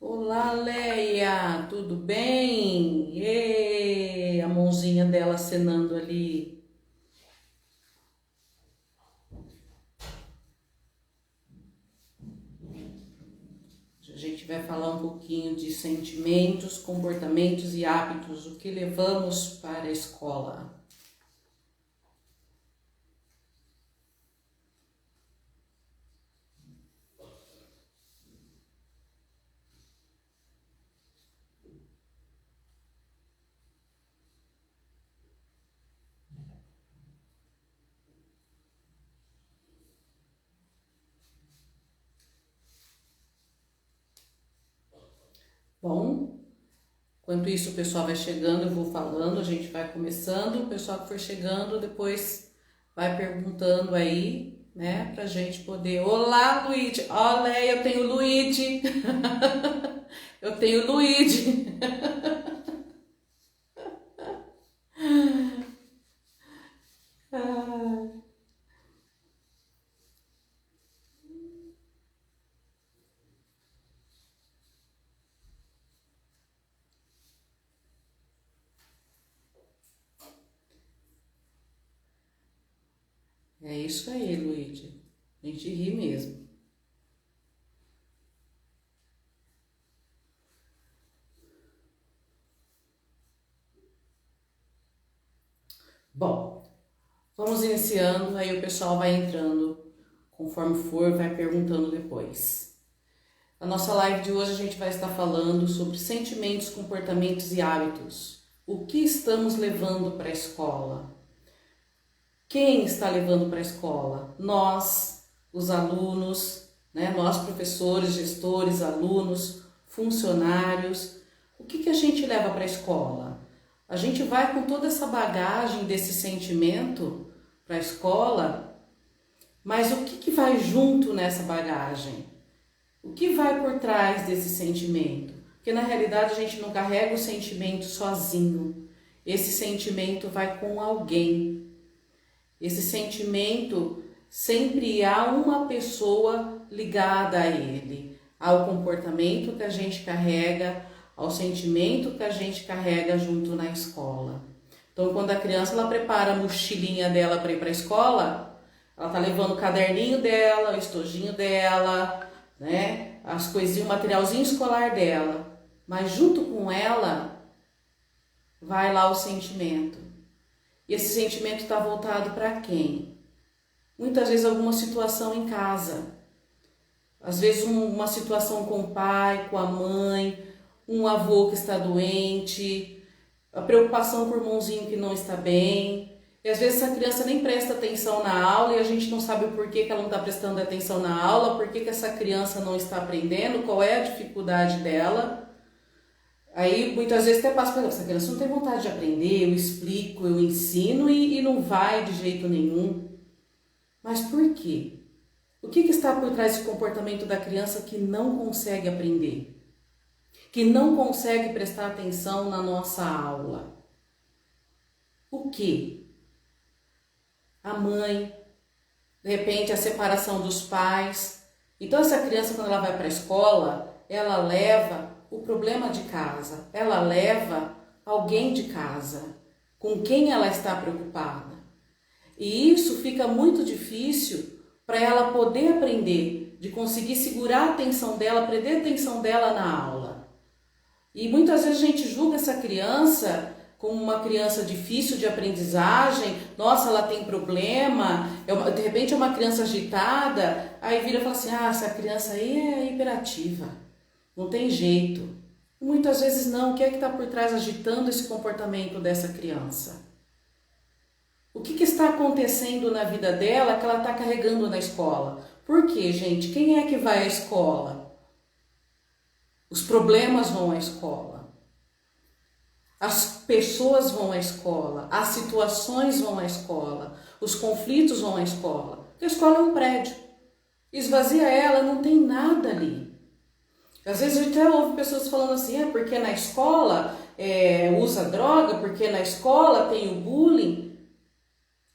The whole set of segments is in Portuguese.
Olá, Leia, tudo bem? A mãozinha dela acenando ali. A gente vai falar um pouquinho de sentimentos, comportamentos e hábitos, o que levamos para a escola. Bom, enquanto isso o pessoal vai chegando, eu vou falando, a gente vai começando, o pessoal que for chegando depois vai perguntando aí, né, pra gente poder. Olá, Luíde! Ó, Leia, eu tenho Luíde! Eu tenho Luíde! É isso aí, Luíde. A gente ri mesmo. Bom, vamos iniciando, aí o pessoal vai entrando conforme for, vai perguntando depois. Na nossa live de hoje a gente vai estar falando sobre sentimentos, comportamentos e hábitos. O que estamos levando para a escola? Quem está levando para a escola? Nós, os alunos, né? Nós professores, gestores, alunos, funcionários. O que a gente leva para a escola? A gente vai com toda essa bagagem desse sentimento para a escola, mas o que vai junto nessa bagagem? O que vai por trás desse sentimento? Porque na realidade a gente não carrega o sentimento sozinho. Esse sentimento vai com alguém. Esse sentimento sempre há uma pessoa ligada a ele, ao comportamento que a gente carrega, ao sentimento que a gente carrega junto na escola. Então, quando a criança ela prepara a mochilinha dela para ir para a escola, ela tá levando o caderninho dela, o estojinho dela, né, as coisinhas, o materialzinho escolar dela, mas junto com ela vai lá o sentimento. E esse sentimento está voltado para quem? Muitas vezes alguma situação em casa. Às vezes uma situação com o pai, com a mãe, um avô que está doente, a preocupação com o irmãozinho que não está bem. E às vezes essa criança nem presta atenção na aula e a gente não sabe o porquê que ela não está prestando atenção na aula, por que essa criança não está aprendendo, qual é a dificuldade dela. Aí muitas vezes até passa, essa criança não tem vontade de aprender, eu explico, eu ensino e não vai de jeito nenhum. Mas por quê? O que está por trás desse comportamento da criança que não consegue aprender? Que não consegue prestar atenção na nossa aula? O quê? A mãe, de repente a separação dos pais. Então essa criança quando ela vai para a escola, ela leva o problema de casa, ela leva alguém de casa, com quem ela está preocupada. E isso fica muito difícil para ela poder aprender, de conseguir segurar a atenção dela, prender a atenção dela na aula. E muitas vezes a gente julga essa criança como uma criança difícil de aprendizagem, nossa, ela tem problema, de repente é uma criança agitada, aí vira e fala assim, essa criança aí é hiperativa, não tem jeito. E muitas vezes não, o que é que está por trás agitando esse comportamento dessa criança? O que está acontecendo na vida dela que ela está carregando na escola? Por quê, gente? Quem é que vai à escola? Os problemas vão à escola. As pessoas vão à escola. As situações vão à escola. Os conflitos vão à escola. Porque a escola é um prédio. Esvazia ela, não tem nada ali. Às vezes a gente até ouve pessoas falando assim, porque na escola usa droga, porque na escola tem o bullying.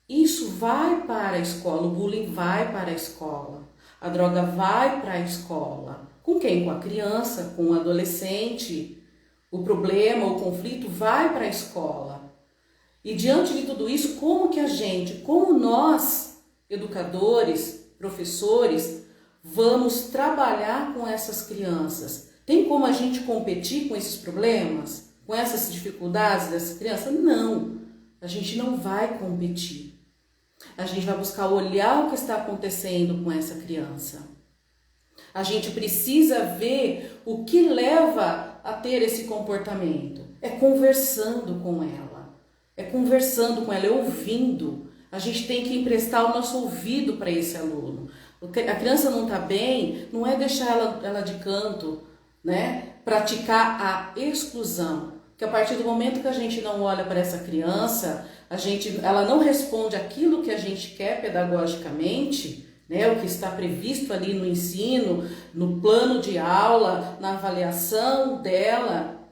Isso vai para a escola, o bullying vai para a escola, a droga vai para a escola, Com quem? Com a criança, com o adolescente. O problema, o conflito vai para a escola. E diante de tudo isso, como nós, educadores, professores, vamos trabalhar com essas crianças? Tem como a gente competir com esses problemas? Com essas dificuldades dessas crianças? Não, a gente não vai competir. A gente vai buscar olhar o que está acontecendo com essa criança. A gente precisa ver o que leva a ter esse comportamento. É conversando com ela. É ouvindo. A gente tem que emprestar o nosso ouvido para esse aluno. A criança não está bem, não é deixar ela de canto, né? Praticar a exclusão. Que a partir do momento que a gente não olha para essa criança, ela não responde aquilo que a gente quer pedagogicamente, né, o que está previsto ali no ensino, no plano de aula, na avaliação dela.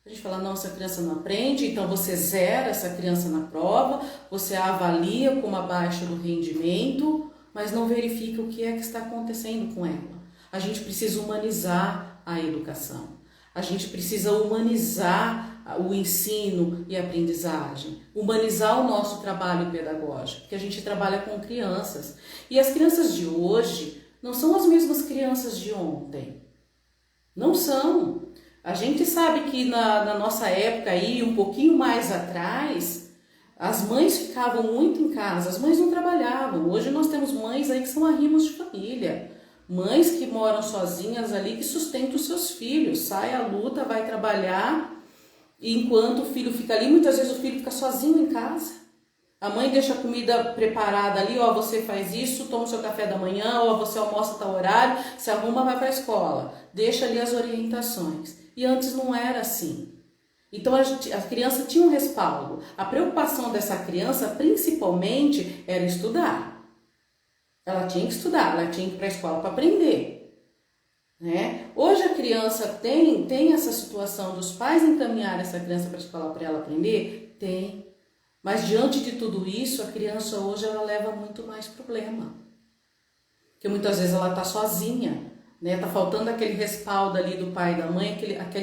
A gente fala, não, essa criança não aprende, então você zera essa criança na prova, você a avalia como abaixo do rendimento, mas não verifica o que é que está acontecendo com ela. A gente precisa humanizar a educação. A gente precisa humanizar o ensino e a aprendizagem, humanizar o nosso trabalho pedagógico, porque a gente trabalha com crianças. E as crianças de hoje não são as mesmas crianças de ontem. Não são. A gente sabe que na nossa época aí, um pouquinho mais atrás, as mães ficavam muito em casa, as mães não trabalhavam. Hoje nós temos mães aí que são arrimos de família. Mães que moram sozinhas ali, que sustentam os seus filhos, sai à luta, vai trabalhar, e enquanto o filho fica ali, muitas vezes o filho fica sozinho em casa. A mãe deixa a comida preparada ali, ó, você faz isso, toma o seu café da manhã, ó, você almoça a tal horário, se arruma, vai para a escola. Deixa ali as orientações. E antes não era assim. Então a criança tinha um respaldo. A preocupação dessa criança, principalmente, era estudar. Ela tinha que estudar, ela tinha que ir para a escola para aprender, né? Hoje a criança tem essa situação dos pais encaminhar essa criança para a escola para ela aprender? Tem. Mas diante de tudo isso, a criança hoje ela leva muito mais problema. Porque muitas vezes ela está sozinha, né? Está faltando aquele respaldo ali do pai e da mãe,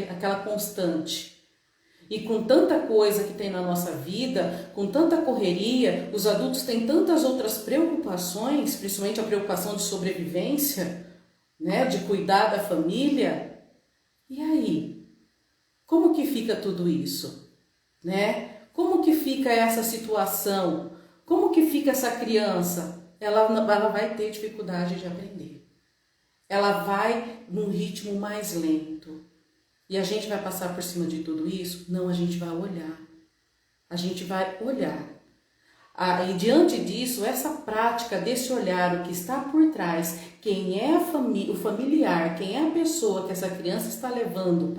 aquela constante. E com tanta coisa que tem na nossa vida, com tanta correria, os adultos têm tantas outras preocupações, principalmente a preocupação de sobrevivência, né, de cuidar da família. E aí? Como que fica tudo isso? Né? Como que fica essa situação? Como que fica essa criança? Ela vai ter dificuldade de aprender. Ela vai num ritmo mais lento. E a gente vai passar por cima de tudo isso? Não, a gente vai olhar. A gente vai olhar. E diante disso, essa prática desse olhar, o que está por trás, quem é o familiar, quem é a pessoa que essa criança está levando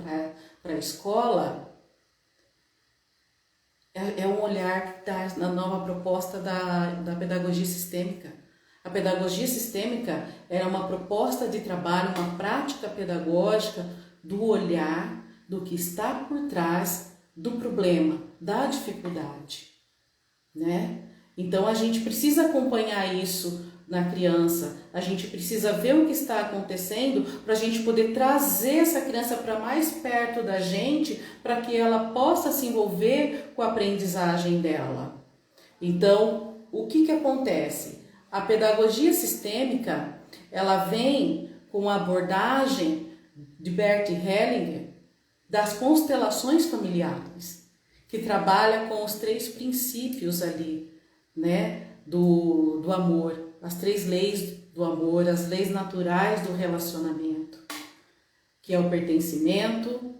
para a escola, é um olhar da nova proposta da pedagogia sistêmica. A pedagogia sistêmica era uma proposta de trabalho, uma prática pedagógica do olhar do que está por trás do problema, da dificuldade, né? Então a gente precisa acompanhar isso na criança, a gente precisa ver o que está acontecendo para a gente poder trazer essa criança para mais perto da gente, para que ela possa se envolver com a aprendizagem dela. Então, o que acontece? A pedagogia sistêmica, ela vem com a abordagem de Bert Hellinger, das constelações familiares, que trabalha com os 3 princípios ali, né, do amor, as 3 leis do amor, as leis naturais do relacionamento, que é o pertencimento,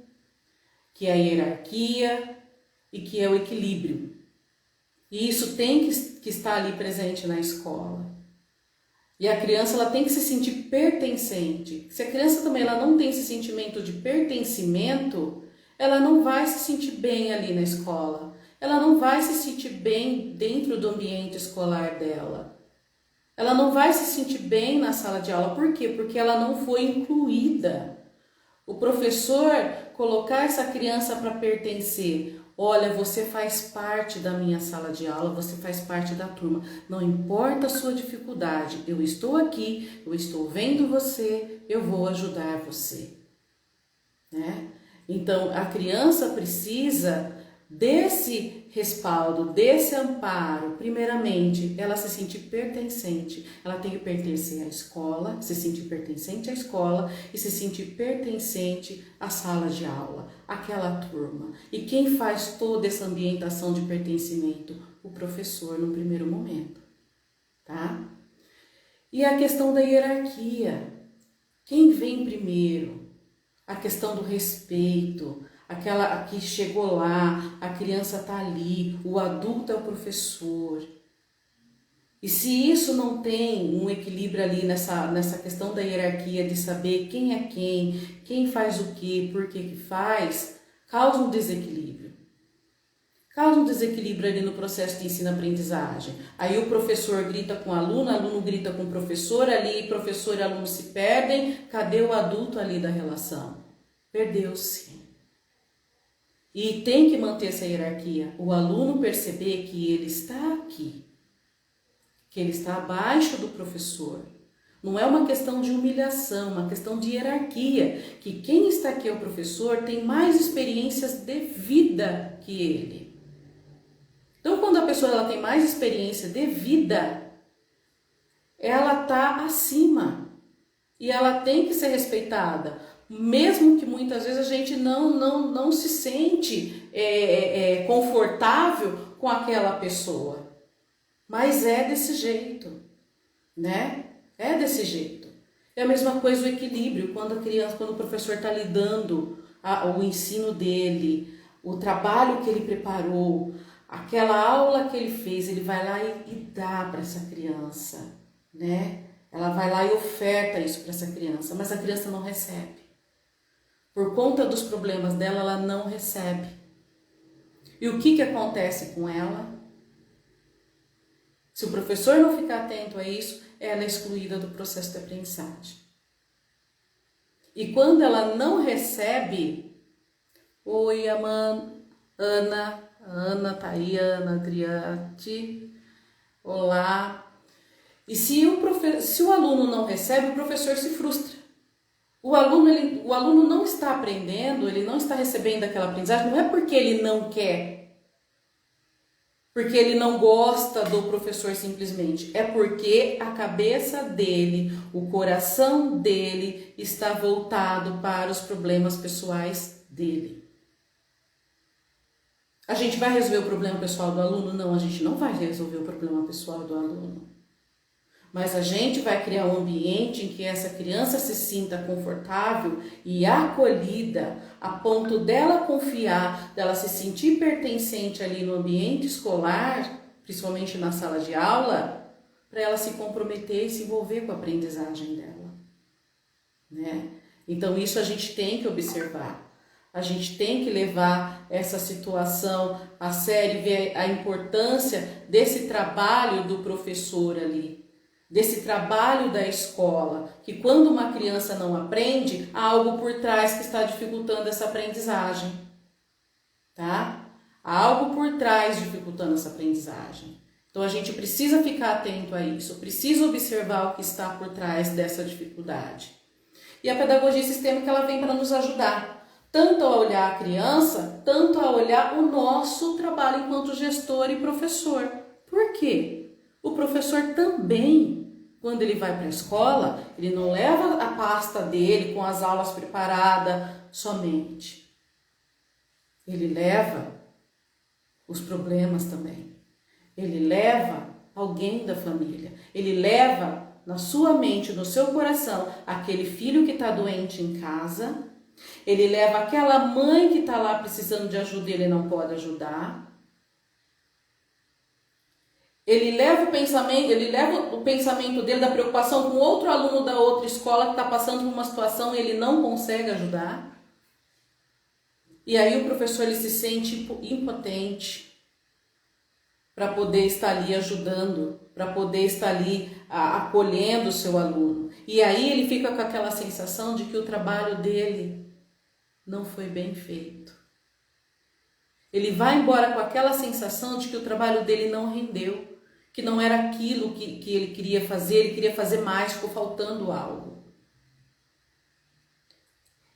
que é a hierarquia e que é o equilíbrio. E isso tem que estar ali presente na escola. E a criança ela tem que se sentir pertencente. Se a criança também ela não tem esse sentimento de pertencimento, ela não vai se sentir bem ali na escola. Ela não vai se sentir bem dentro do ambiente escolar dela. Ela não vai se sentir bem na sala de aula. Por quê? Porque ela não foi incluída. O professor colocar essa criança para pertencer. Olha, você faz parte da minha sala de aula, você faz parte da turma. Não importa a sua dificuldade, eu estou aqui, eu estou vendo você, eu vou ajudar você, né? Então, a criança precisa desse respaldo, desse amparo. Primeiramente, ela se sentir pertencente. Ela tem que pertencer à escola, se sentir pertencente à escola e se sentir pertencente à sala de aula, àquela turma. E quem faz toda essa ambientação de pertencimento? O professor, no primeiro momento, tá? E a questão da hierarquia. Quem vem primeiro? A questão do respeito, aquela que chegou lá, a criança está ali, o adulto é o professor. E se isso não tem um equilíbrio ali nessa questão da hierarquia, de saber quem é quem faz o quê, por que faz, causa um desequilíbrio. Causa um desequilíbrio ali no processo de ensino-aprendizagem. Aí o professor grita com o aluno grita com o professor, ali professor e aluno se perdem. Cadê o adulto ali da relação? Perdeu-se. E tem que manter essa hierarquia. O aluno perceber que ele está aqui, que ele está abaixo do professor. Não é uma questão de humilhação, uma questão de hierarquia. Que quem está aqui é o professor, tem mais experiências de vida que ele. Então, quando a pessoa ela tem mais experiência de vida, ela está acima e ela tem que ser respeitada, mesmo que muitas vezes a gente não se sente confortável com aquela pessoa, mas é desse jeito, né? É desse jeito. É a mesma coisa o equilíbrio, quando o professor está lidando o ensino dele, o trabalho que ele preparou, aquela aula que ele fez, ele vai lá e dá para essa criança, né? Ela vai lá e oferta isso para essa criança, mas a criança não recebe. Por conta dos problemas dela, ela não recebe. E o que acontece com ela? Se o professor não ficar atento a isso, ela é excluída do processo de aprendizagem. E quando ela não recebe, oi, Ana, tá aí, Ana Adriate, olá. E se o aluno não recebe, o professor se frustra. O aluno não está aprendendo, ele não está recebendo aquela aprendizagem, não é porque ele não quer, porque ele não gosta do professor simplesmente, é porque a cabeça dele, o coração dele está voltado para os problemas pessoais dele. A gente vai resolver o problema pessoal do aluno? Não, a gente não vai resolver o problema pessoal do aluno. Mas a gente vai criar um ambiente em que essa criança se sinta confortável e acolhida, a ponto dela confiar, dela se sentir pertencente ali no ambiente escolar, principalmente na sala de aula, para ela se comprometer e se envolver com a aprendizagem dela, né? Então isso a gente tem que observar. A gente tem que levar essa situação a sério, ver a importância desse trabalho do professor ali, desse trabalho da escola, que quando uma criança não aprende, há algo por trás que está dificultando essa aprendizagem, tá? Há algo por trás dificultando essa aprendizagem. Então a gente precisa ficar atento a isso, precisa observar o que está por trás dessa dificuldade. E a pedagogia sistêmica ela vem para nos ajudar, tanto a olhar a criança, tanto a olhar o nosso trabalho enquanto gestor e professor. Por quê? O professor também, quando ele vai para a escola, ele não leva a pasta dele com as aulas preparadas somente. Ele leva os problemas também. Ele leva alguém da família. Ele leva na sua mente, no seu coração, aquele filho que está doente em casa. Ele leva aquela mãe que está lá precisando de ajuda e ele não pode ajudar. Ele leva o pensamento dele da preocupação com outro aluno da outra escola que está passando por uma situação e ele não consegue ajudar. E aí o professor ele se sente impotente para poder estar ali ajudando, para poder estar ali acolhendo o seu aluno. E aí ele fica com aquela sensação de que o trabalho dele não foi bem feito. Ele vai embora com aquela sensação de que o trabalho dele não rendeu, que não era aquilo que ele queria fazer mais, ficou faltando algo.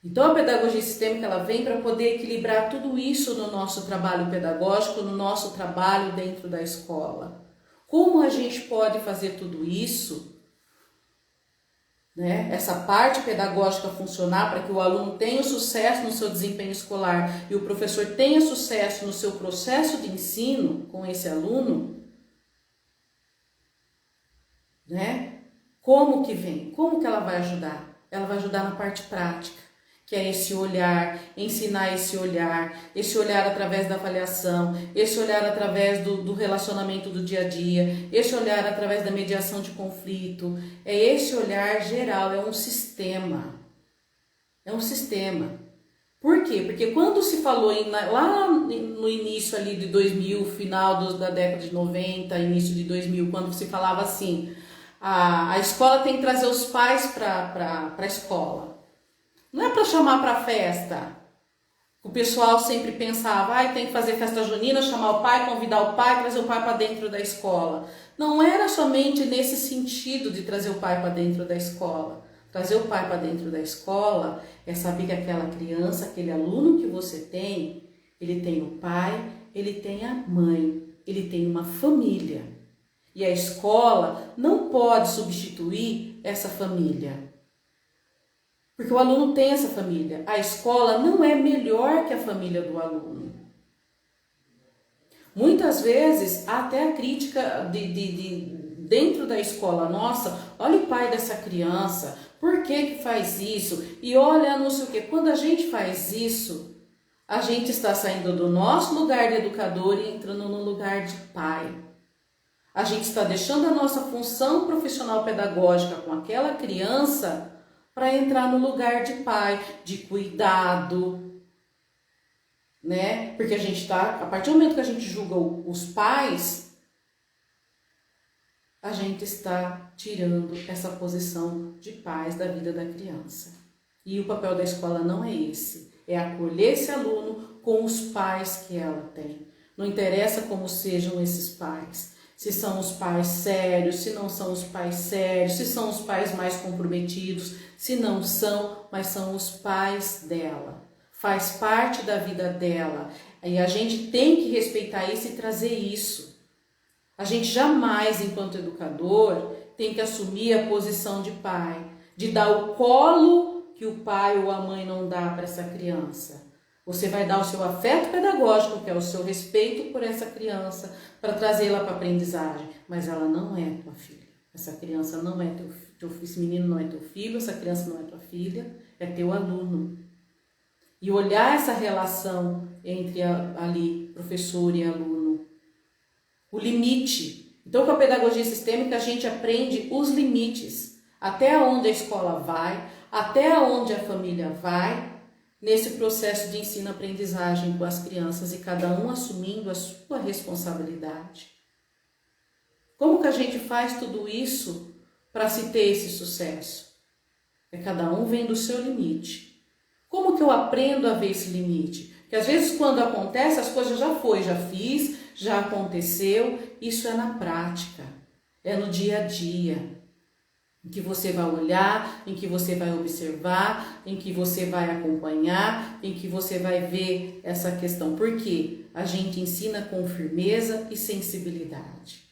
Então a pedagogia sistêmica ela vem para poder equilibrar tudo isso no nosso trabalho pedagógico, no nosso trabalho dentro da escola. Como a gente pode fazer tudo isso, né? Essa parte pedagógica funcionar para que o aluno tenha sucesso no seu desempenho escolar e o professor tenha sucesso no seu processo de ensino com esse aluno, né? Como que vem? Como que ela vai ajudar? Ela vai ajudar na parte prática, que é esse olhar, ensinar esse olhar através da avaliação, esse olhar através do relacionamento do dia a dia, esse olhar através da mediação de conflito, é esse olhar geral, é um sistema. É um sistema. Por quê? Porque quando se falou lá no início ali de 2000, final da década de 90, início de 2000, quando se falava assim, a escola tem que trazer os pais para a escola. Não é para chamar para festa. O pessoal sempre pensava, tem que fazer festa junina, chamar o pai, convidar o pai, trazer o pai para dentro da escola. Não era somente nesse sentido de trazer o pai para dentro da escola. Trazer o pai para dentro da escola é saber que aquela criança, aquele aluno que você tem, ele tem o pai, ele tem a mãe, ele tem uma família. E a escola não pode substituir essa família. Porque o aluno tem essa família. A escola não é melhor que a família do aluno. Muitas vezes, há até a crítica dentro da escola nossa, olha o pai dessa criança, por que faz isso? E olha não sei o quê. Quando a gente faz isso, a gente está saindo do nosso lugar de educador e entrando no lugar de pai. A gente está deixando a nossa função profissional pedagógica com aquela criança para entrar no lugar de pai, de cuidado, né? Porque a gente está, a partir do momento que a gente julga os pais, a gente está tirando essa posição de pais da vida da criança. E o papel da escola não é esse, é acolher esse aluno com os pais que ela tem. Não interessa como sejam esses pais. Se são os pais sérios, se não são os pais sérios, se são os pais mais comprometidos, se não são, mas são os pais dela. Faz parte da vida dela. E a gente tem que respeitar isso e trazer isso. A gente jamais, enquanto educador, tem que assumir a posição de pai, de dar o colo que o pai ou a mãe não dá para essa criança. Você vai dar o seu afeto pedagógico, que é o seu respeito por essa criança, para trazê-la para a aprendizagem. Mas ela não é tua filha. Essa criança não é esse menino não é teu filho, essa criança não é tua filha, é teu aluno. E olhar essa relação entre ali, professor e aluno. O limite. Então, com a pedagogia sistêmica, a gente aprende os limites. Até onde a escola vai, até onde a família vai, nesse processo de ensino-aprendizagem com as crianças e cada um assumindo a sua responsabilidade. Como que a gente faz tudo isso para se ter esse sucesso? É cada um vendo o seu limite. Como que eu aprendo a ver esse limite? Porque às vezes quando acontece as coisas já fiz, já aconteceu, isso é na prática, é no dia a dia. Em que você vai olhar, em que você vai observar, em que você vai acompanhar, em que você vai ver essa questão. Por quê? A gente ensina com firmeza e sensibilidade.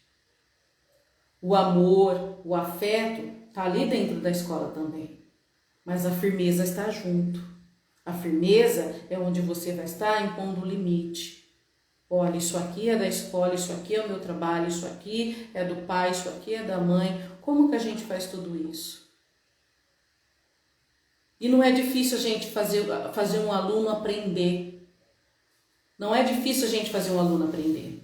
O amor, o afeto está ali dentro da escola também. Mas a firmeza está junto. A firmeza é onde você vai estar impondo o limite. Olha, isso aqui é da escola, isso aqui é o meu trabalho, isso aqui é do pai, isso aqui é da mãe. Como que a gente faz tudo isso? E não é difícil a gente fazer um aluno aprender. Não é difícil a gente fazer um aluno aprender.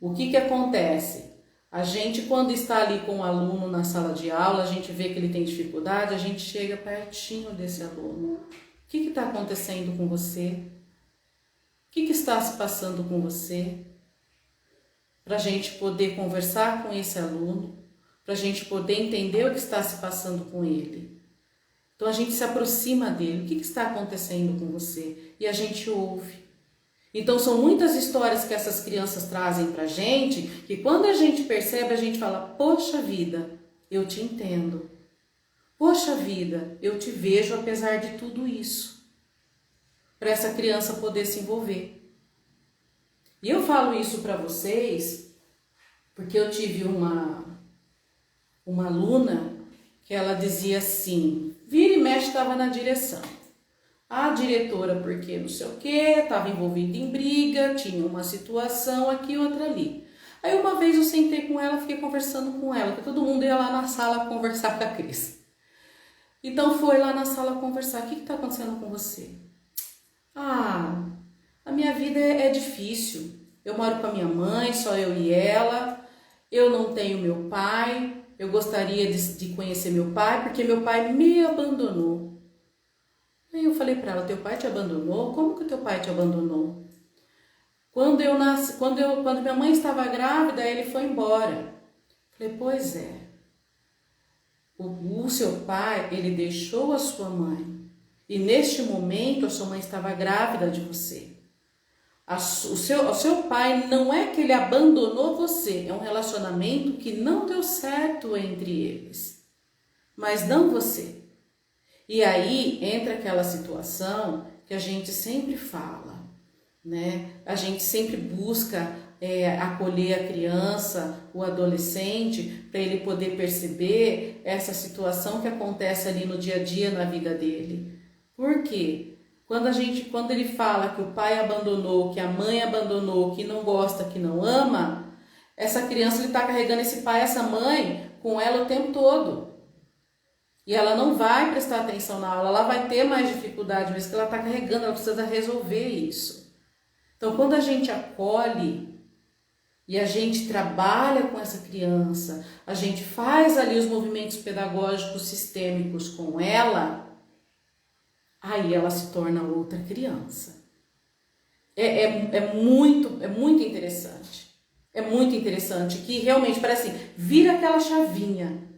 O que acontece? A gente, quando está ali com o aluno na sala de aula, a gente vê que ele tem dificuldade, a gente chega pertinho desse aluno. O que está acontecendo com você? O que está se passando com você? Para a gente poder conversar com esse aluno, para a gente poder entender o que está se passando com ele. Então a gente se aproxima dele, o que está acontecendo com você? E a gente ouve. Então são muitas histórias que essas crianças trazem para a gente, que quando a gente percebe, a gente fala, poxa vida, eu te entendo. Poxa vida, eu te vejo apesar de tudo isso, para essa criança poder se envolver. E eu falo isso para vocês porque eu tive uma aluna que ela dizia assim, vira e mexe estava na direção. A diretora, porque não sei o que, estava envolvida em briga, tinha uma situação aqui, outra ali. Aí uma vez eu sentei com ela, fiquei conversando com ela, que todo mundo ia lá na sala conversar com a Cris. Então foi lá na sala conversar, o que está acontecendo com você? Ah, a minha vida é difícil, eu moro com a minha mãe, só eu e ela, eu não tenho meu pai, eu gostaria de conhecer meu pai, porque meu pai me abandonou. Aí eu falei para ela, teu pai te abandonou? Como que teu pai te abandonou? Quando minha mãe estava grávida, ele foi embora. Falei, pois é. O seu pai, ele deixou a sua mãe. E neste momento, a sua mãe estava grávida de você. O seu pai não é que ele abandonou você. É um relacionamento que não deu certo entre eles. Mas não você. E aí entra aquela situação que a gente sempre fala, né? A gente sempre busca acolher a criança, o adolescente, para ele poder perceber essa situação que acontece ali no dia a dia na vida dele. Por quê? Quando ele fala que o pai abandonou, que a mãe abandonou, que não gosta, que não ama, essa criança está carregando esse pai, essa mãe com ela o tempo todo. E ela não vai prestar atenção na aula, ela vai ter mais dificuldade, mas que ela está carregando, ela precisa resolver isso. Então, quando a gente acolhe e a gente trabalha com essa criança, a gente faz ali os movimentos pedagógicos sistêmicos com ela, aí ela se torna outra criança. É muito interessante. É muito interessante que realmente parece assim, vira aquela chavinha.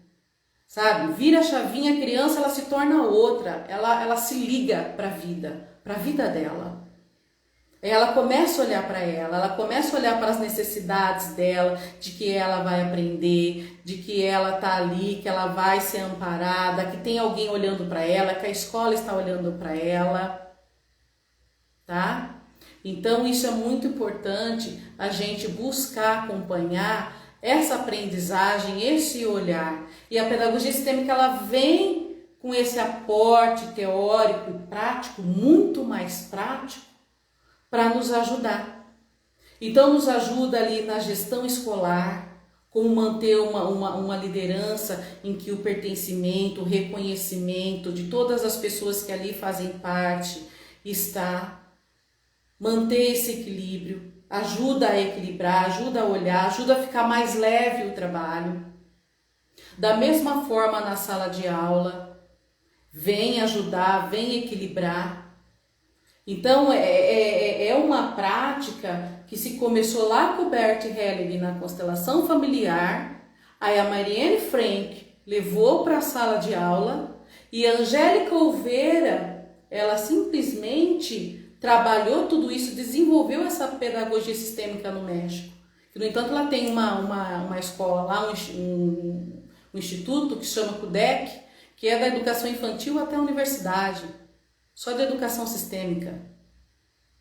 Sabe? Vira a chavinha, a criança ela se torna outra, ela se liga para a vida dela. Ela começa a olhar para ela começa a olhar para as necessidades dela, de que ela vai aprender, de que ela tá ali, que ela vai ser amparada, que tem alguém olhando para ela, que a escola está olhando para ela, tá? Então isso é muito importante a gente buscar acompanhar essa aprendizagem, esse olhar. E a pedagogia sistêmica ela vem com esse aporte teórico e prático, muito mais prático, para nos ajudar. Então nos ajuda ali na gestão escolar, como manter uma liderança em que o pertencimento, o reconhecimento de todas as pessoas que ali fazem parte está, manter esse equilíbrio, ajuda a equilibrar, ajuda a olhar, ajuda a ficar mais leve o trabalho. Da mesma forma na sala de aula, vem ajudar, vem equilibrar. Então é uma prática que se começou lá com o Bert Helling na constelação familiar, aí a Marianne Frank levou para a sala de aula e a Angélica Oliveira, ela simplesmente trabalhou tudo isso, desenvolveu essa pedagogia sistêmica no México. No entanto, ela tem uma escola lá, um instituto que se chama CUDEC, que é da educação infantil até a universidade, só de educação sistêmica.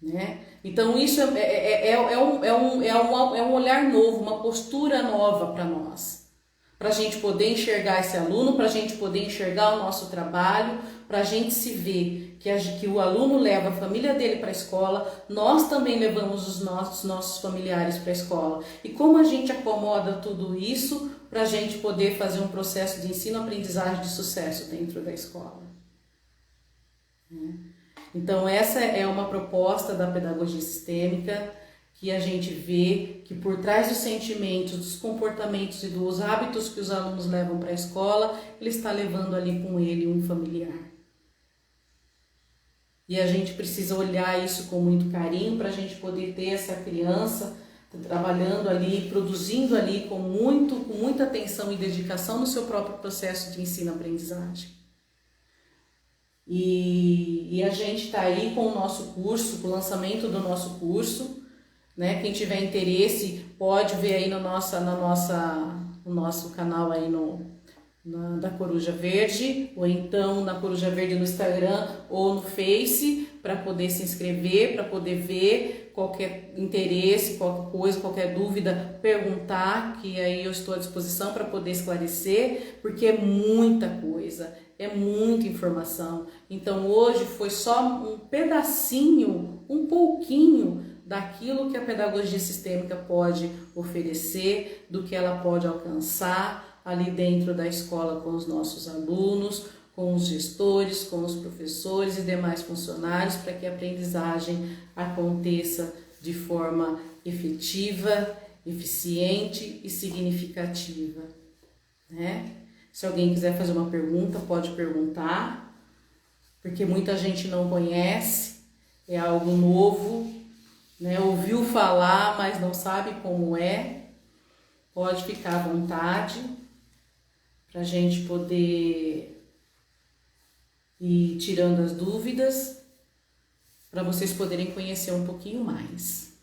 Né? Então, isso é um olhar novo, uma postura nova para nós. Para a gente poder enxergar esse aluno, para a gente poder enxergar o nosso trabalho, para a gente se ver que o aluno leva a família dele para a escola, nós também levamos os nossos familiares para a escola. E como a gente acomoda tudo isso para a gente poder fazer um processo de ensino-aprendizagem de sucesso dentro da escola. Então essa é uma proposta da pedagogia sistêmica, que a gente vê que por trás dos sentimentos, dos comportamentos e dos hábitos que os alunos levam para a escola, ele está levando ali com ele um familiar. E a gente precisa olhar isso com muito carinho para a gente poder ter essa criança trabalhando ali, produzindo ali com muita atenção e dedicação no seu próprio processo de ensino-aprendizagem. E a gente está aí com o nosso curso, com o lançamento do nosso curso, né? Quem tiver interesse pode ver aí no nosso canal aí da Coruja Verde, ou então na Coruja Verde no Instagram ou no Face, para poder se inscrever, para poder ver qualquer interesse, qualquer coisa, qualquer dúvida, perguntar, que aí eu estou à disposição para poder esclarecer, porque é muita coisa, é muita informação. Então hoje foi só um pedacinho, um pouquinho daquilo que a pedagogia sistêmica pode oferecer, do que ela pode alcançar ali dentro da escola com os nossos alunos, com os gestores, com os professores e demais funcionários, para que a aprendizagem aconteça de forma efetiva, eficiente e significativa, né? Se alguém quiser fazer uma pergunta, pode perguntar, porque muita gente não conhece, é algo novo, né? Ouviu falar, mas não sabe como é. Pode ficar à vontade para a gente poder ir tirando as dúvidas, para vocês poderem conhecer um pouquinho mais.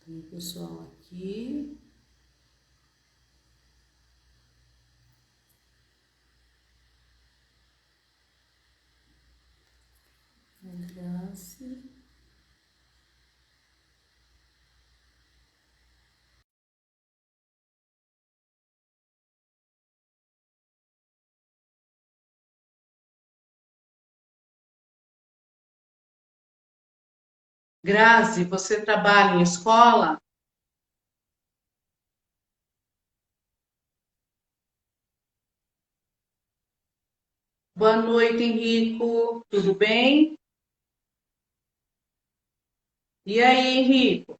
Tem pessoal aqui. Graça. Grazi, você trabalha em escola? Boa noite, Henrico. Tudo bem? E aí, Henrico?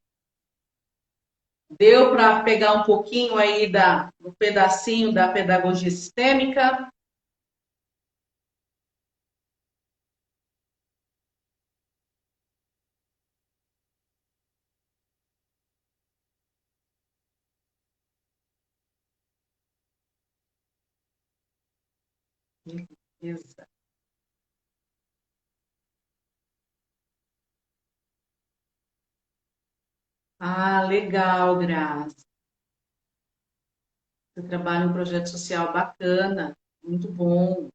Deu para pegar um pouquinho aí do pedacinho da pedagogia sistêmica? Beleza. Ah, legal, Grazi. Você trabalha em um projeto social bacana, muito bom.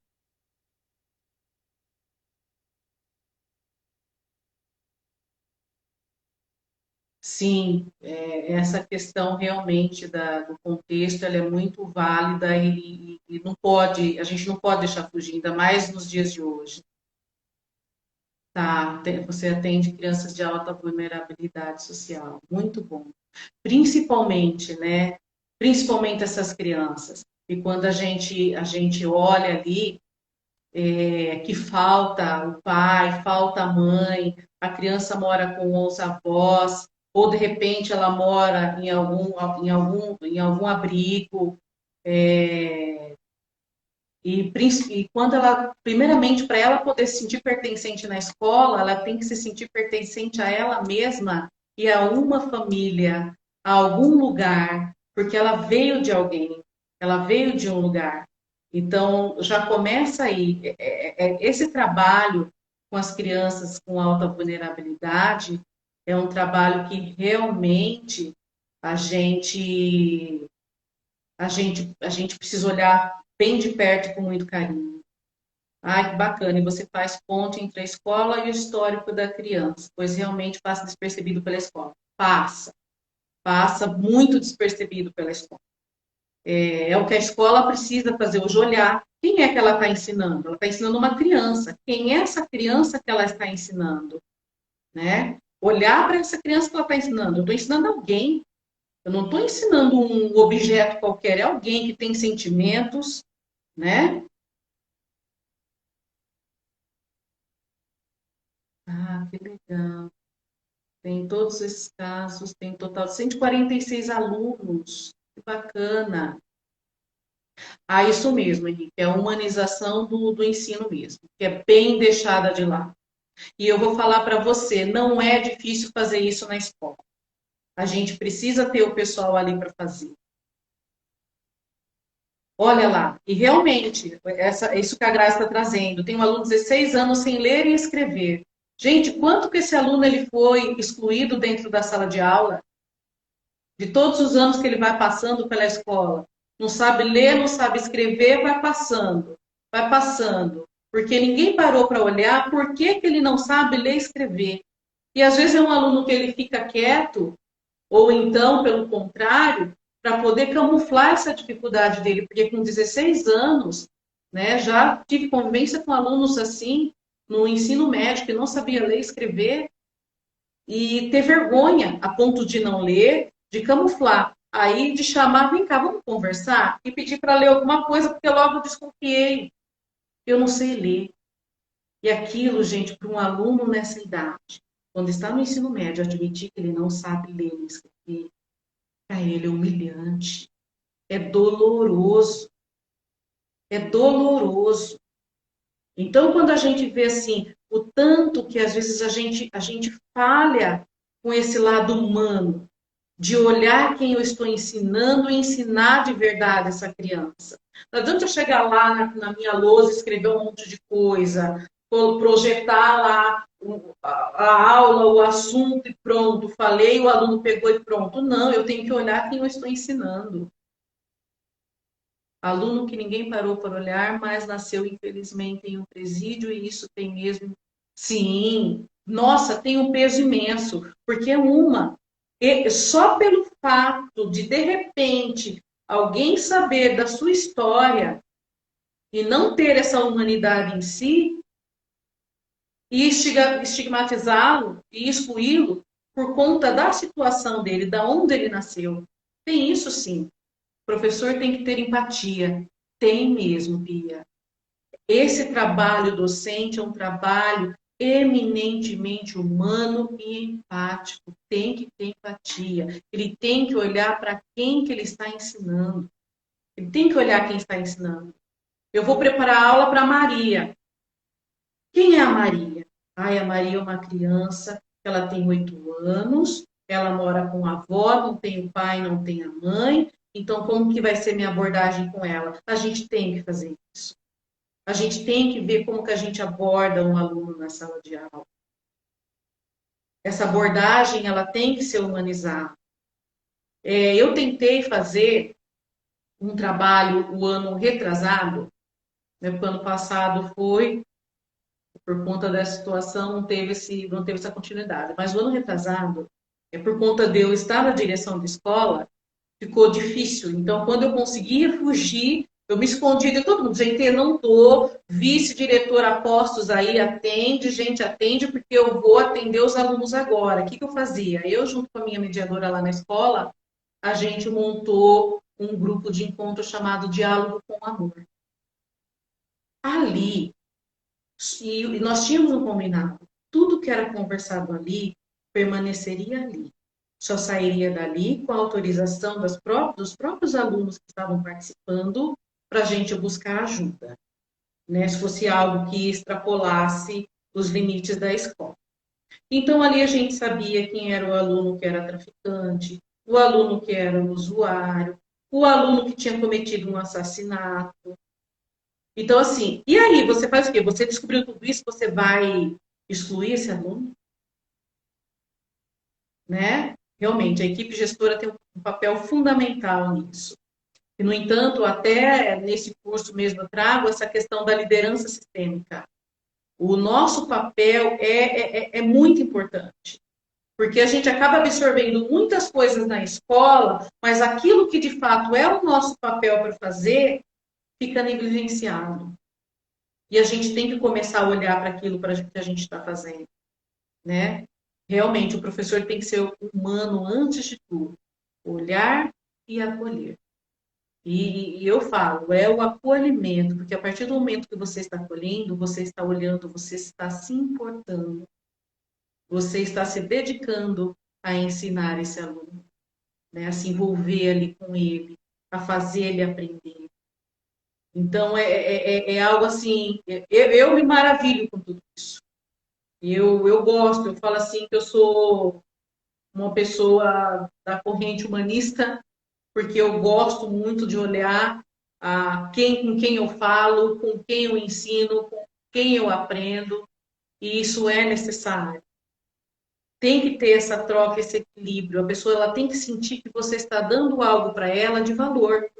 Sim, essa questão realmente do contexto, ela é muito válida e não pode, a gente não pode deixar fugir, ainda mais nos dias de hoje. Tá, você atende crianças de alta vulnerabilidade social, muito bom. Principalmente, né? Principalmente essas crianças. E quando a gente olha ali, que falta o pai, falta a mãe, a criança mora com os avós, ou de repente ela mora em algum abrigo, é, e quando ela, primeiramente, para ela poder se sentir pertencente na escola, ela tem que se sentir pertencente a ela mesma e a uma família, a algum lugar, porque ela veio de alguém, ela veio de um lugar. Então, já começa aí. Esse trabalho com as crianças com alta vulnerabilidade é um trabalho que realmente a gente a gente precisa olhar bem de perto e com muito carinho. Ai, que bacana. E você faz ponte entre a escola e o histórico da criança, pois realmente passa despercebido pela escola. Passa muito despercebido pela escola. É o que a escola precisa fazer hoje, olhar quem é que ela está ensinando. Ela está ensinando uma criança. Quem é essa criança que ela está ensinando? Né? Olhar para essa criança que ela está ensinando. Eu estou ensinando alguém. Eu não estou ensinando um objeto qualquer, é alguém que tem sentimentos, né? Ah, que legal. Tem todos esses casos, tem um total de 146 alunos. Que bacana. Ah, isso mesmo, Henrique, é a humanização do ensino mesmo, que é bem deixada de lado. E eu vou falar para você, não é difícil fazer isso na escola. A gente precisa ter o pessoal ali para fazer. Olha lá, e realmente, isso que a Graça está trazendo, tem um aluno de 16 anos sem ler e escrever. Gente, quanto que esse aluno ele foi excluído dentro da sala de aula, de todos os anos que ele vai passando pela escola? Não sabe ler, não sabe escrever, vai passando. Porque ninguém parou para olhar por que, que ele não sabe ler e escrever. E às vezes é um aluno que ele fica quieto, ou então, pelo contrário, para poder camuflar essa dificuldade dele, porque com 16 anos, né, já tive convivência com alunos assim, no ensino médio, que não sabia ler e escrever, e ter vergonha a ponto de não ler, de camuflar. Aí, de chamar, vem cá, vamos conversar? E pedir para ler alguma coisa, porque logo desconfiei. Eu não sei ler. E aquilo, gente, para um aluno nessa idade, quando está no ensino médio, admitir que ele não sabe ler e escrever, para ele é humilhante, é doloroso, é doloroso. Então, quando a gente vê assim, o tanto que às vezes a gente falha com esse lado humano, de olhar quem eu estou ensinando e ensinar de verdade essa criança. Não adianta eu chegar lá na minha lousa, escrever um monte de coisa, projetar lá a aula, o assunto e pronto, falei, o aluno pegou e pronto. Não, eu tenho que olhar quem eu estou ensinando. Aluno que ninguém parou para olhar, mas nasceu, infelizmente, em um presídio, e isso tem mesmo. Sim, nossa, tem um peso imenso, porque só pelo fato de repente, alguém saber da sua história e não ter essa humanidade em si, e estigmatizá-lo e excluí-lo por conta da situação dele, da onde ele nasceu. Tem isso sim. O professor tem que ter empatia. Tem mesmo, Bia. Esse trabalho docente é um trabalho eminentemente humano e empático. Tem que ter empatia. Ele tem que olhar para quem que ele está ensinando. Ele tem que olhar quem está ensinando. Eu vou preparar a aula para a Maria. Quem é a Maria? Ai, a Maria é uma criança, ela tem 8 anos, ela mora com a avó, não tem o pai, não tem a mãe. Então, como que vai ser minha abordagem com ela? A gente tem que fazer isso. A gente tem que ver como que a gente aborda um aluno na sala de aula. Essa abordagem, ela tem que ser humanizada. Eu tentei fazer um trabalho o ano retrasado, né, porque o ano passado foi, por conta dessa situação, não teve essa continuidade. Mas o ano retrasado, por conta de eu estar na direção da escola, ficou difícil. Então, quando eu conseguia fugir, eu me escondi de todo mundo. Gente, eu não tô, vice-diretor Apostos aí, atende, gente, atende, porque eu vou atender os alunos agora. O que eu fazia? Eu, junto com a minha mediadora lá na escola, a gente montou um grupo de encontro chamado Diálogo com Amor. Ali, e nós tínhamos um combinado, tudo que era conversado ali permaneceria ali. Só sairia dali com a autorização dos próprios alunos que estavam participando para a gente buscar ajuda, né? Se fosse algo que extrapolasse os limites da escola. Então, ali a gente sabia quem era o aluno que era traficante, o aluno que era o usuário, o aluno que tinha cometido um assassinato. Então, assim, e aí, você faz o quê? Você descobriu tudo isso, você vai excluir esse aluno, né? Realmente, a equipe gestora tem um papel fundamental nisso. E, no entanto, até nesse curso mesmo eu trago essa questão da liderança sistêmica. O nosso papel é muito importante, porque a gente acaba absorvendo muitas coisas na escola, mas aquilo que de fato é o nosso papel para fazer fica negligenciado. E a gente tem que começar a olhar para aquilo que a gente está fazendo, né? Realmente, o professor tem que ser humano antes de tudo. Olhar e acolher. E eu falo, é o acolhimento, porque a partir do momento que você está acolhendo, você está olhando, você está se importando, você está se dedicando a ensinar esse aluno, né? A se envolver ali com ele, a fazer ele aprender. Então, é algo assim, eu me maravilho com tudo isso. Eu gosto, eu falo assim que eu sou uma pessoa da corrente humanista, porque eu gosto muito de olhar com quem eu falo, com quem eu ensino, com quem eu aprendo, e isso é necessário. Tem que ter essa troca, esse equilíbrio. A pessoa ela tem que sentir que você está dando algo para ela de valor.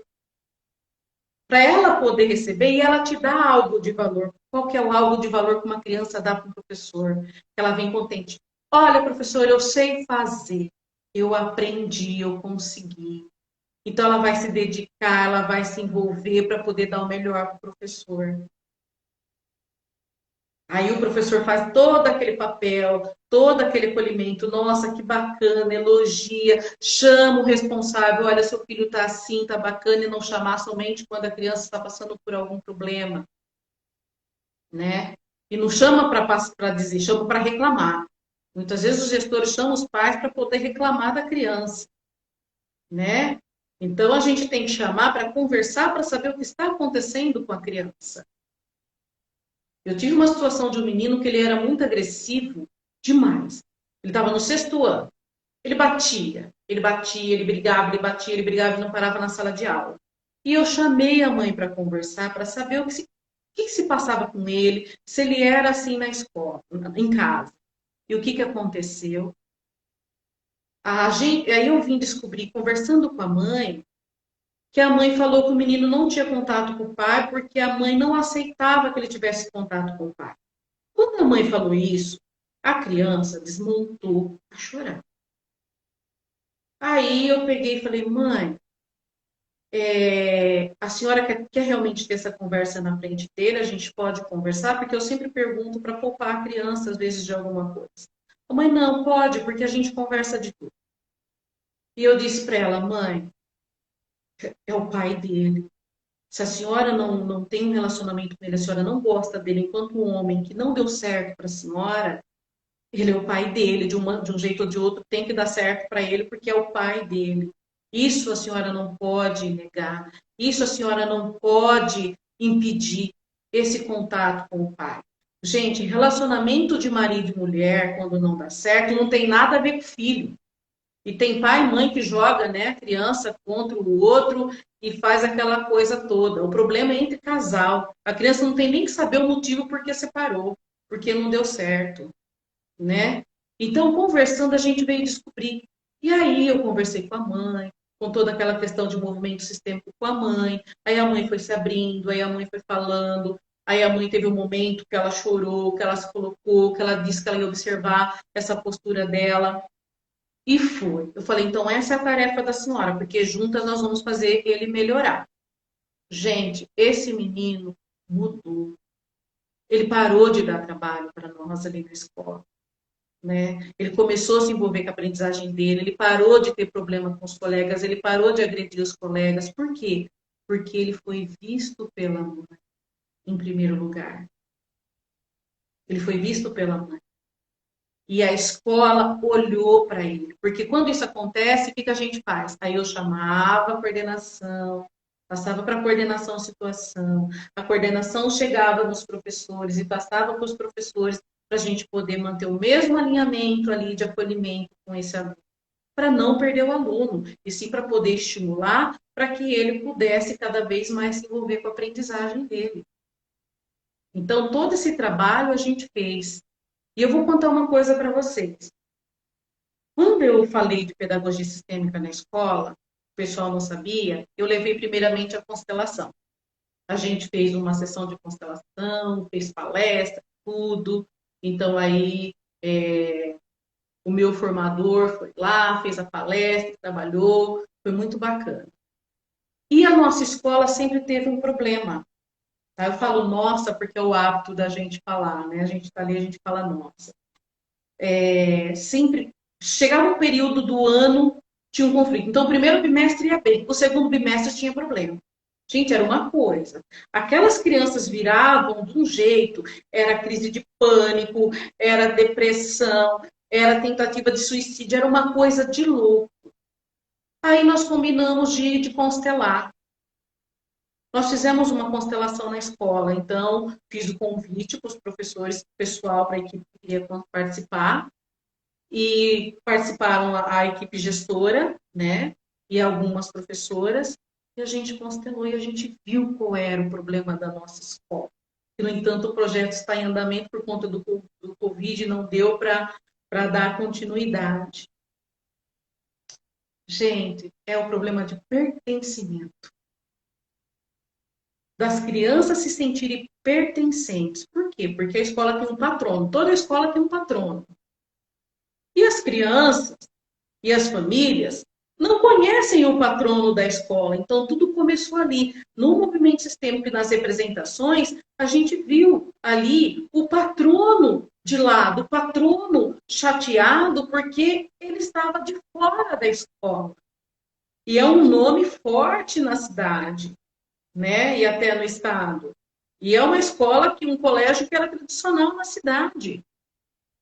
Para ela poder receber e ela te dá algo de valor. Qual que é o algo de valor que uma criança dá para o professor? Ela vem contente. Olha, professor, eu sei fazer. Eu aprendi, eu consegui. Então ela vai se dedicar, ela vai se envolver para poder dar o melhor para o professor. Aí o professor faz todo aquele papel, todo aquele acolhimento. Nossa, que bacana, elogia, chama o responsável. Olha, seu filho está assim, está bacana, e não chamar somente quando a criança está passando por algum problema, né? E não chama para dizer, chama para reclamar. Muitas vezes os gestores chamam os pais para poder reclamar da criança, né? Então a gente tem que chamar para conversar, para saber o que está acontecendo com a criança. Eu tive uma situação de um menino que ele era muito agressivo demais. Ele estava no 6º ano. Ele batia, ele brigava, ele batia, ele brigava e não parava na sala de aula. E eu chamei a mãe para conversar, para saber que se passava com ele, se ele era assim na escola, em casa. E o que aconteceu? Aí eu vim descobrir, conversando com a mãe, que a mãe falou que o menino não tinha contato com o pai porque a mãe não aceitava que ele tivesse contato com o pai. Quando a mãe falou isso, a criança desmontou a chorar. Aí eu peguei e falei, mãe, a senhora quer realmente ter essa conversa na frente dele? A gente pode conversar? Porque eu sempre pergunto para poupar a criança, às vezes, de alguma coisa. A mãe, não, pode, porque a gente conversa de tudo. E eu disse para ela, mãe, é o pai dele. Se a senhora não tem um relacionamento com ele, a senhora não gosta dele enquanto um homem que não deu certo para a senhora, ele é o pai dele, de um jeito ou de outro, tem que dar certo para ele, porque é o pai dele. Isso a senhora não pode negar. Isso a senhora não pode impedir esse contato com o pai. Gente, relacionamento de marido e mulher, quando não dá certo, não tem nada a ver com filho. E tem pai e mãe que joga, né, a criança contra o outro e faz aquela coisa toda. O problema é entre casal. A criança não tem nem que saber o motivo por que separou, porque não deu certo, né? Então, conversando, a gente veio descobrir. E aí eu conversei com a mãe, com toda aquela questão de movimento sistêmico com a mãe. Aí a mãe foi se abrindo, aí a mãe foi falando. Aí a mãe teve um momento que ela chorou, que ela se colocou, que ela disse que ela ia observar essa postura dela. E foi. Eu falei, então essa é a tarefa da senhora, porque juntas nós vamos fazer ele melhorar. Gente, esse menino mudou. Ele parou de dar trabalho para nós ali na escola. Né? Ele começou a se envolver com a aprendizagem dele, ele parou de ter problema com os colegas, ele parou de agredir os colegas. Por quê? Porque ele foi visto pela mãe, em primeiro lugar. Ele foi visto pela mãe. E a escola olhou para ele. Porque quando isso acontece, o que a gente faz? Aí eu chamava a coordenação, passava para a coordenação a situação, a coordenação chegava nos professores e passava para os professores para a gente poder manter o mesmo alinhamento ali de acolhimento com esse aluno, para não perder o aluno, e sim para poder estimular para que ele pudesse cada vez mais se envolver com a aprendizagem dele. Então, todo esse trabalho a gente fez. E eu vou contar uma coisa para vocês. Quando eu falei de pedagogia sistêmica na escola, o pessoal não sabia, eu levei primeiramente a constelação. A gente fez uma sessão de constelação, fez palestra, tudo. Então, aí, o meu formador foi lá, fez a palestra, trabalhou, foi muito bacana. E a nossa escola sempre teve um problema. Tá? Eu falo nossa porque é o hábito da gente falar, né? A gente está ali, a gente fala nossa. Sempre chegava um período do ano, tinha um conflito. Então, o primeiro bimestre ia bem, o segundo bimestre tinha problema. Gente, era uma coisa. Aquelas crianças viravam de um jeito, era crise de pânico, era depressão, era tentativa de suicídio, era uma coisa de louco. Aí nós combinamos de constelar. Nós fizemos uma constelação na escola, então fiz o convite para os professores, pessoal, para a equipe que queria participar, e participaram a equipe gestora, né, e algumas professoras, E a gente constelou e a gente viu qual era o problema da nossa escola. E, no entanto, o projeto está em andamento por conta do Covid, não deu para dar continuidade. Gente, é o problema de pertencimento. Das crianças se sentirem pertencentes. Por quê? Porque a escola tem um patrono. Toda escola tem um patrono. E as crianças e as famílias não conhecem o patrono da escola. Então, tudo começou ali. No movimento sistêmico e nas representações, a gente viu ali o patrono de lado, o patrono chateado, porque ele estava de fora da escola. E é um nome forte na cidade, né? E até no estado. E é uma escola um colégio que era tradicional na cidade.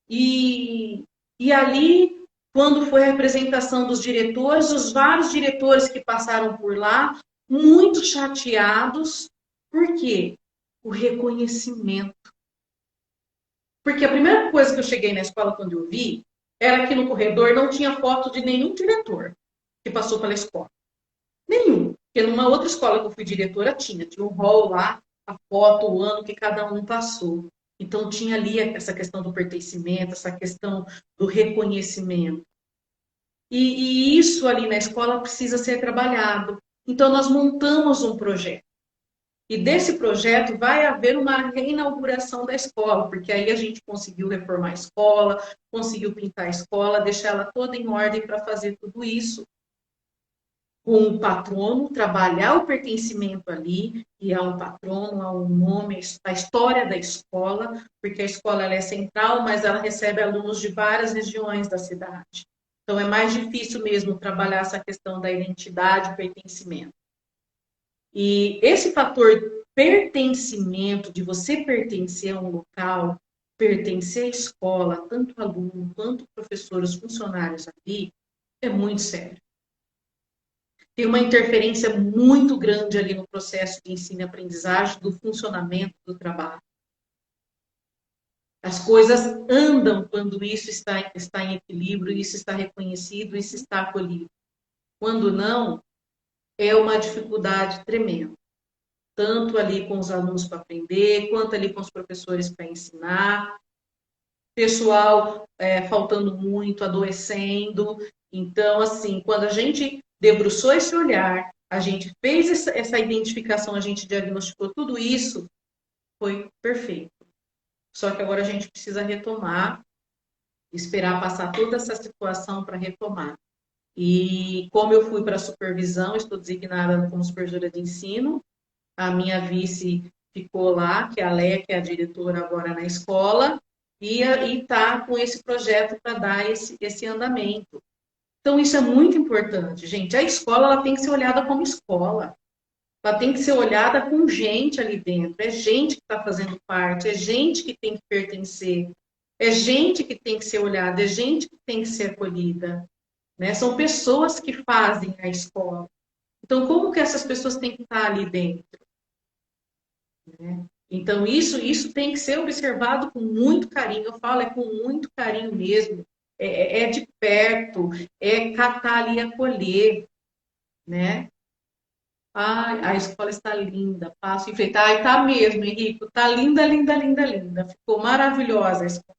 E ali, quando foi a representação dos diretores, os vários diretores que passaram por lá, muito chateados. Por quê? O reconhecimento. Porque a primeira coisa que eu cheguei na escola quando eu vi era que no corredor não tinha foto de nenhum diretor que passou pela escola. Nenhum. Porque numa outra escola que eu fui diretora tinha um hall lá, a foto, o ano que cada um passou. Então tinha ali essa questão do pertencimento, essa questão do reconhecimento. E isso ali na escola precisa ser trabalhado. Então nós montamos um projeto. E desse projeto vai haver uma reinauguração da escola, porque aí a gente conseguiu reformar a escola, conseguiu pintar a escola, deixar ela toda em ordem para fazer tudo isso com o patrono, trabalhar o pertencimento ali, e há um patrono, há um nome, a história da escola, porque a escola ela é central, mas ela recebe alunos de várias regiões da cidade. Então é mais difícil mesmo trabalhar essa questão da identidade e pertencimento. E esse fator pertencimento, de você pertencer a um local, pertencer à escola, tanto aluno quanto professores, funcionários ali, é muito sério. Tem uma interferência muito grande ali no processo de ensino e aprendizagem, do funcionamento do trabalho. As coisas andam quando isso está em equilíbrio, isso está reconhecido, isso está acolhido. Quando não, é uma dificuldade tremenda. Tanto ali com os alunos para aprender, quanto ali com os professores para ensinar. Pessoal faltando muito, adoecendo. Então, assim, quando a gente debruçou esse olhar, a gente fez essa identificação, a gente diagnosticou tudo isso, foi perfeito. Só que agora a gente precisa retomar, esperar passar toda essa situação para retomar. E como eu fui para a supervisão, estou designada como supervisora de ensino, a minha vice ficou lá, que é a Léa, que é a diretora agora na escola, e está com esse projeto para dar esse andamento. Então, isso é muito importante, gente. A escola ela tem que ser olhada como escola. Ela tem que ser olhada com gente ali dentro. É gente que está fazendo parte, é gente que tem que pertencer, é gente que tem que ser olhada, é gente que tem que ser acolhida. Né? São pessoas que fazem a escola. Então, como que essas pessoas têm que estar ali dentro? Né? Então, isso tem que ser observado com muito carinho. Eu falo, é com muito carinho mesmo. É de perto, é catar ali e acolher, né? Ai, a escola está linda, passo em frente. Ai, tá mesmo, Henrico, tá linda, linda, linda, linda. Ficou maravilhosa a escola,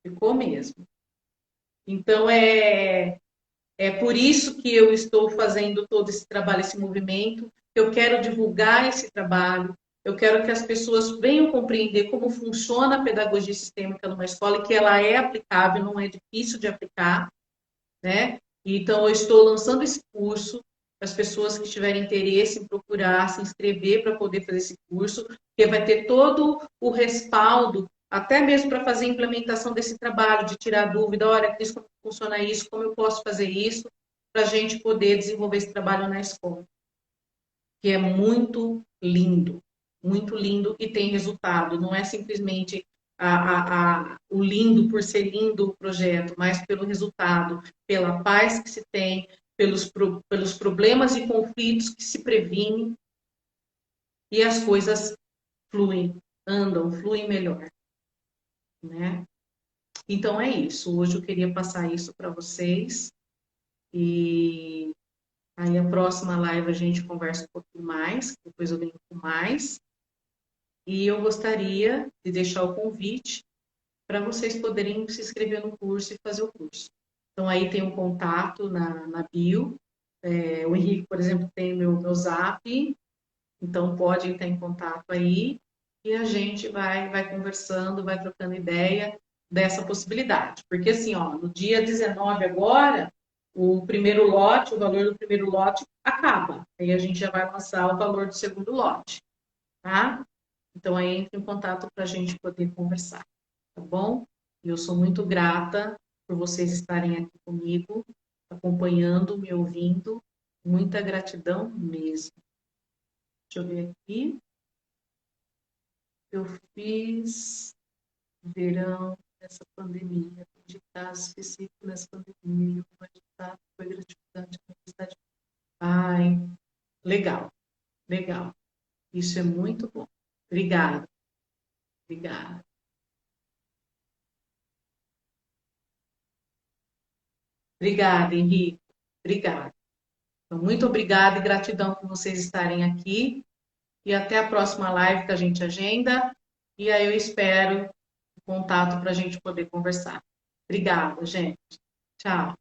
ficou mesmo. Então, é por isso que eu estou fazendo todo esse trabalho, esse movimento. Eu quero divulgar esse trabalho, eu quero que as pessoas venham compreender como funciona a pedagogia sistêmica numa escola e que ela é aplicável, não é difícil de aplicar, né? Então, eu estou lançando esse curso para as pessoas que tiverem interesse em procurar, se inscrever para poder fazer esse curso, porque vai ter todo o respaldo, até mesmo para fazer a implementação desse trabalho, de tirar dúvida, olha, Cris, como funciona isso, como eu posso fazer isso, para a gente poder desenvolver esse trabalho na escola. Que é muito lindo e tem resultado. Não é simplesmente o lindo por ser lindo o projeto, mas pelo resultado, pela paz que se tem, pelos problemas e conflitos que se previnem e as coisas fluem melhor. Né? Então é isso. Hoje eu queria passar isso para vocês e Aí a próxima live a gente conversa um pouquinho mais, depois eu venho com mais. E eu gostaria de deixar o convite para vocês poderem se inscrever no curso e fazer o curso. Então aí tem um contato na bio. O Henrique, por exemplo, tem meu zap, então pode entrar em contato aí e a gente vai conversando, vai trocando ideia dessa possibilidade. Porque assim, ó, no dia 19 agora, o primeiro lote, o valor do primeiro lote acaba. Aí a gente já vai lançar o valor do segundo lote, tá? Então aí entre em contato para a gente poder conversar, tá bom? Eu sou muito grata por vocês estarem aqui comigo, acompanhando, me ouvindo. Muita gratidão mesmo. Deixa eu ver aqui. Eu fiz verão nessa pandemia, de casos específicos nessa pandemia, o editar foi gratificante a universidade. Ai, legal, legal. Isso é muito bom. Obrigada, obrigada. Obrigada, Henrique. Obrigada. Então, muito obrigada e gratidão por vocês estarem aqui. E até a próxima live que a gente agenda. E aí eu espero o contato para a gente poder conversar. Obrigada, gente. Tchau.